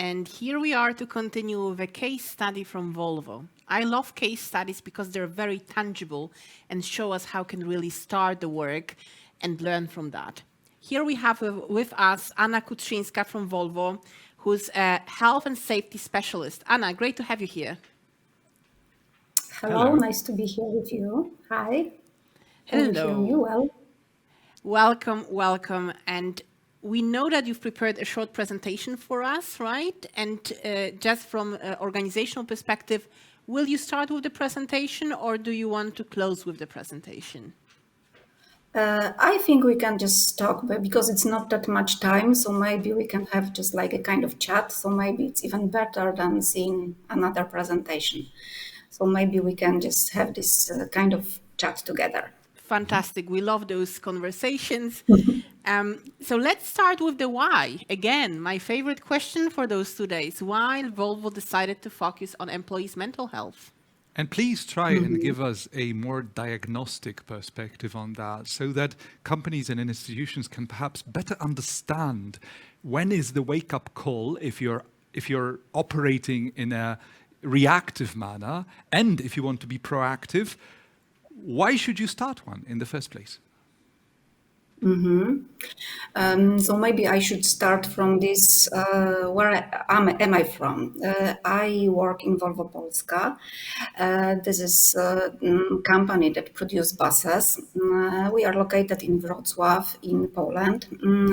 and here we are to continue with a case study from Volvo. I love case studies because they're very tangible and show us how can really start the work and learn from that. Here we have with us Anna Kutrzyńska from Volvo, who's a health and safety specialist. Anna, great to have you here. Hello, nice to be here with you. Hi. Can you hear me Hello. well? Welcome, welcome. And we know that you've prepared a short presentation for us, right? And just from an organizational perspective, will you start with the presentation or do you want to close with the presentation? I think we can just talk because it's not that much time, so maybe we can have just like a kind of chat. So maybe it's even better than seeing another presentation. So maybe we can just have this kind of chat together. Fantastic. We love those conversations. So let's start with the why. Again, my favorite question for those 2 days. Why Volvo decided to focus on employees' mental health? And please try and give us a more diagnostic perspective on that so that companies and institutions can perhaps better understand when is the wake-up call if you're operating in a reactive manner, and if you want to be proactive, why should you start one in the first place? So maybe I should start from this. Where am I from? I work in Volvo Polska. This is a company that produces buses. We are located in Wrocław in Poland,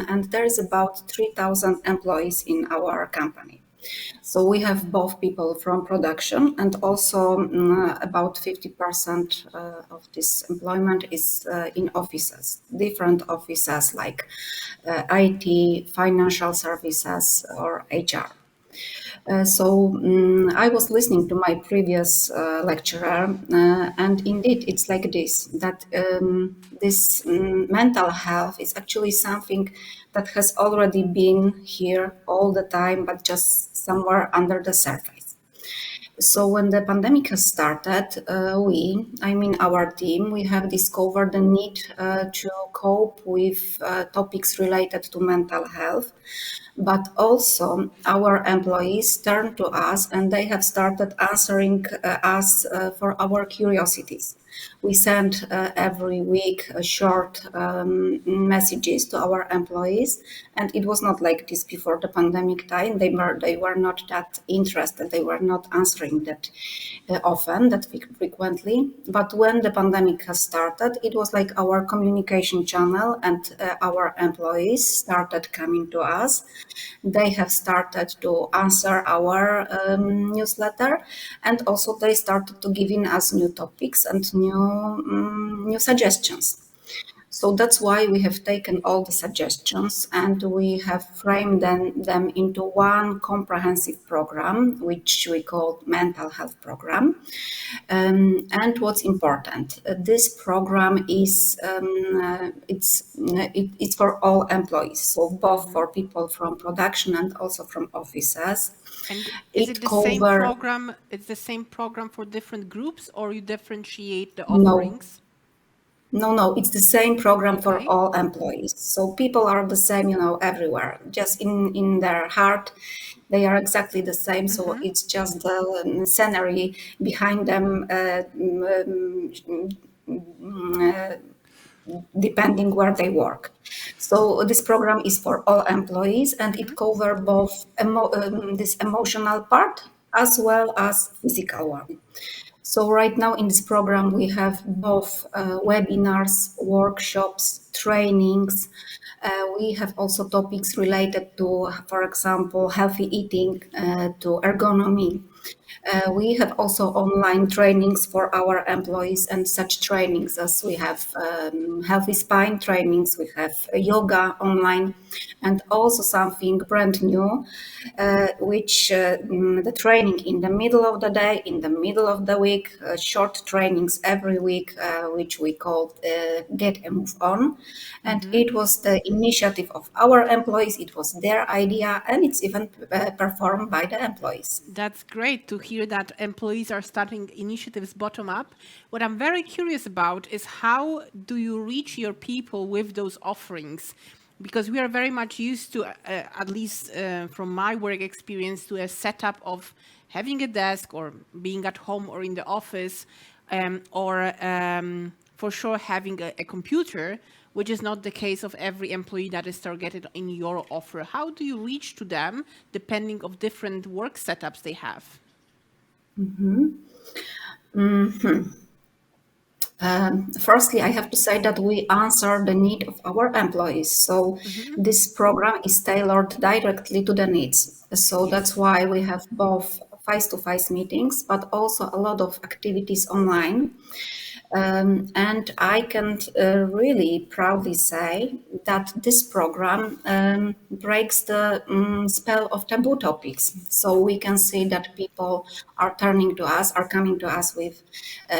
and there is about 3,000 employees in our company. So we have both people from production and also about 50% of this employment is in offices, different offices like IT, financial services, or HR. I was listening to my previous lecturer, and indeed it's like this, that this mental health is actually something that has already been here all the time, but just somewhere under the surface. So when the pandemic has started, our team, we have discovered the need to cope with topics related to mental health. But also our employees turned to us and they have started answering us for our curiosities. We send every week short messages to our employees, and it was not like this before the pandemic time. They were not that interested. They were not answering that often, that frequently. But when the pandemic has started, it was like our communication channel, and our employees started coming to us. They have started to answer our newsletter, and also they started to giving us new topics and new suggestions. So that's why we have taken all the suggestions and we have framed them into one comprehensive program, which we call mental health program. And what's important, this program is it's for all employees, so both for people from production and also from offices. And is it the same program? It's the same program for different groups, or you differentiate the offerings? No, it's the same program for all employees. So people are the same, everywhere. Just in their heart, they are exactly the same. So it's just the scenery behind them, depending where they work. So this program is for all employees, and it covers both this emotional part as well as physical one. So right now in this program, we have both webinars, workshops, trainings. We have also topics related to, for example, healthy eating, to ergonomy. We have also online trainings for our employees, and such trainings as we have healthy spine trainings, we have yoga online, and also something brand new, which the training in the middle of the day, in the middle of the week, short trainings every week, which we called Get and Move On. And it was the initiative of our employees, it was their idea, and it's even performed by the employees. That's great to hear that employees are starting initiatives bottom up. What I'm very curious about is how do you reach your people with those offerings? because we are very much used to, at least from my work experience, to a setup of having a desk or being at home or in the office, or for sure having a computer, which is not the case of every employee that is targeted in your offer. How do you reach to them depending of different work setups they have? Firstly, I have to say that we answer the need of our employees. So this program is tailored directly to the needs. So that's why we have both face-to-face meetings, but also a lot of activities online. And I can really proudly say that this program breaks the spell of taboo topics. So we can see that people are turning to us, are coming to us with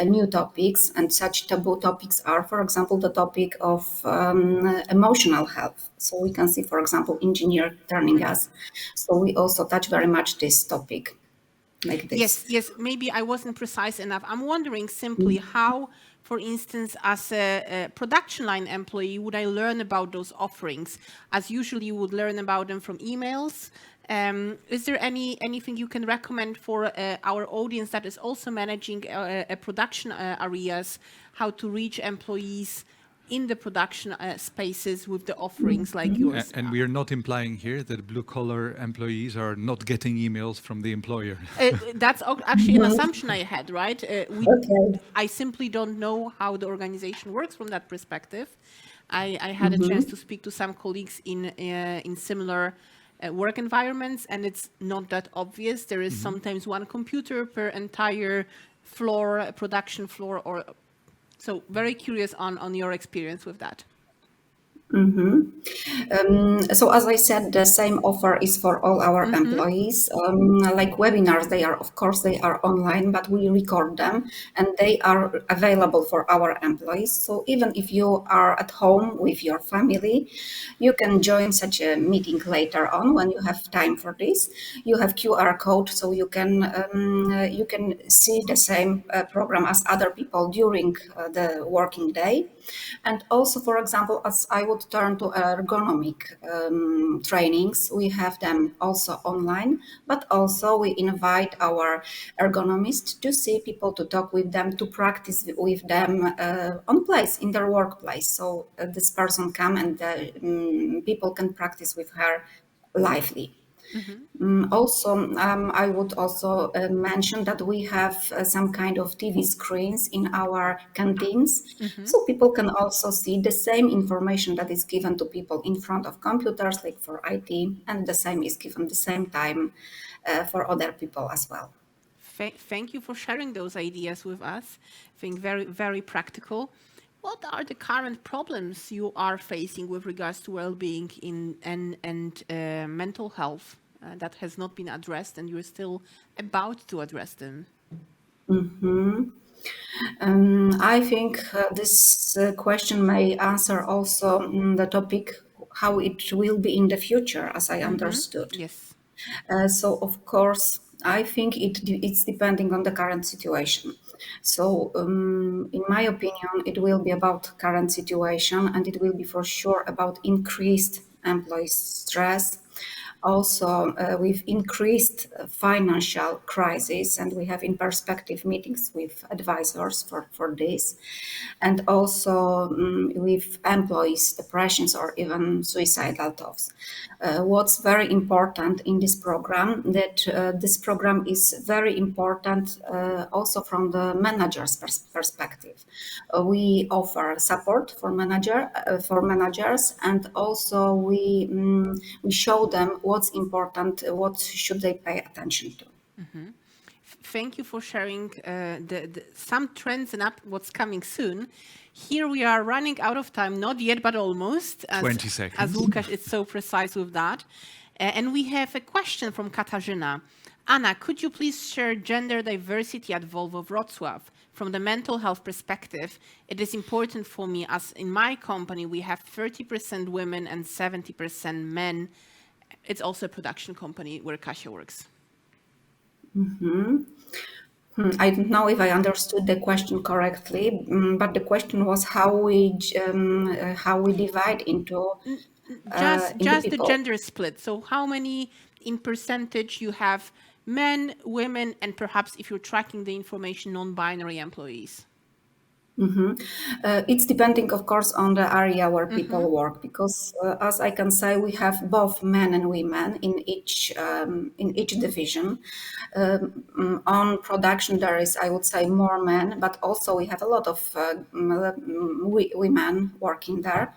new topics, and such taboo topics are, for example, the topic of emotional health. So we can see, for example, engineer turning us. So we also touch very much this topic. Like this. Yes, maybe I wasn't precise enough. I'm wondering simply how, for instance, as a production line employee, would I learn about those offerings? As usually you would learn about them from emails. Is there anything you can recommend for our audience that is also managing a production areas, how to reach employees in the production spaces with the offerings like yours? And we are not implying here that blue-collar employees are not getting emails from the employer. That's actually an assumption I had, right? Okay. I simply don't know how the organization works from that perspective. I had a chance to speak to some colleagues in similar work environments, and it's not that obvious. There is sometimes one computer per entire floor, production floor, or so. Very curious on your experience with that. So as I said, the same offer is for all our employees. Like webinars, they are online, but we record them and they are available for our employees. So even if you are at home with your family, you can join such a meeting later on when you have time for this. You have QR code, so you can see the same program as other people during the working day. And also, for example, as I would turn to ergonomic trainings, we have them also online, but also we invite our ergonomists to see people, to talk with them, to practice with them on place, in their workplace. So this person come and people can practice with her lively. Also, I would also mention that we have some kind of TV screens in our canteens, so people can also see the same information that is given to people in front of computers, like for IT, and the same is given the same time for other people as well. Thank you for sharing those ideas with us. I think very, very practical. What are the current problems you are facing with regards to well-being and mental health that has not been addressed, and you're still about to address them? I think this question may answer also the topic how it will be in the future, as I understood. Yes. So of course, I think it's depending on the current situation. So in my opinion, it will be about current situation, and it will be for sure about increased employee stress. Also, with increased financial crisis, and we have in perspective meetings with advisors for this, and also with employees' depressions or even suicidal thoughts. What's very important in this program, that this program is very important also from the manager's perspective. We offer support for managers, and also we show them what's important, what should they pay attention to. Thank you for sharing some trends and what's coming soon. Here we are running out of time, not yet, but almost. 20 seconds. As Łukasz is so precise with that. And we have a question from Katarzyna. Anna, could you please share gender diversity at Volvo Wrocław? From the mental health perspective, it is important for me, as in my company, we have 30% women and 70% men. It's also a production company where Kasia works. I don't know if I understood the question correctly, but the question was how we divide into in the Just the people. gender split. So how many in percentage you have men, women, and perhaps if you're tracking the information, non-binary employees? It's depending, of course, on the area where people work, because as I can say, we have both men and women in each division. On production, there is, I would say, more men, but also we have a lot of women working there.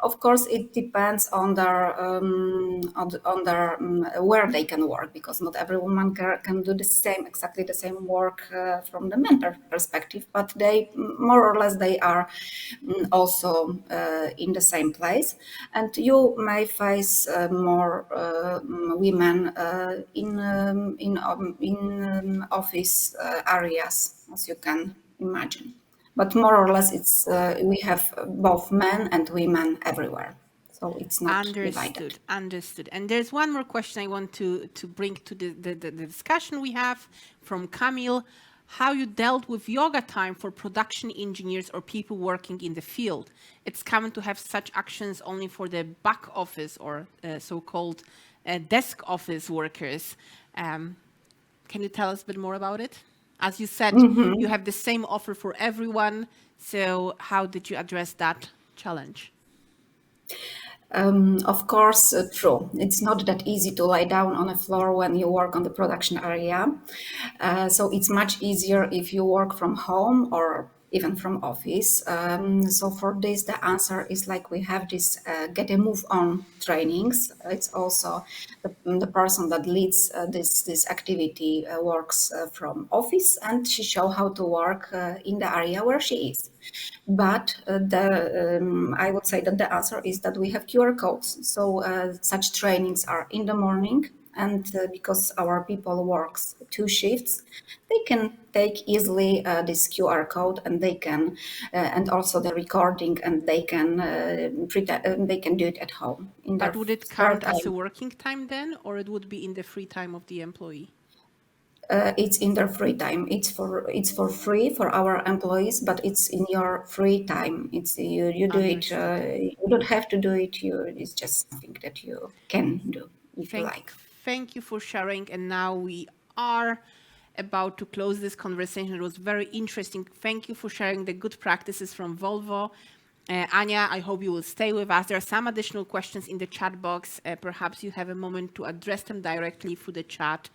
Of course, it depends on their where they can work, because not every woman can do exactly the same work from the men perspective. But they more or less they are also in the same place, and you may face more women in office areas, as you can imagine. But more or less, it's we have both men and women everywhere, so it's not divided. Understood, understood. And there's one more question I want to bring to the discussion we have from Camille. How you dealt with yoga time for production engineers or people working in the field? It's common to have such actions only for the back office or so-called desk office workers. Can you tell us a bit more about it? As you said, you have the same offer for everyone. So how did you address that challenge? Of course, true. It's not that easy to lie down on a floor when you work on the production area. So it's much easier if you work from home or even from office. So for this, the answer is like we have this get a move on trainings. It's also the person that leads this activity works from office, and she show how to work in the area where she is. But I would say that the answer is that we have QR codes. So such trainings are in the morning, and because our people works 2 shifts, they can take easily this QR code, and they can, and also the recording, and they can they can do it at home. But would it count as a working time then, or it would be in the free time of the employee? It's in their free time. It's for free for our employees, but it's in your free time. It's you do it. You don't have to do it. It's just something that you can do if you like. Thank you for sharing. And now we are about to close this conversation. It was very interesting. Thank you for sharing the good practices from Volvo. Anya, I hope you will stay with us. There are some additional questions in the chat box. Perhaps you have a moment to address them directly through the chat.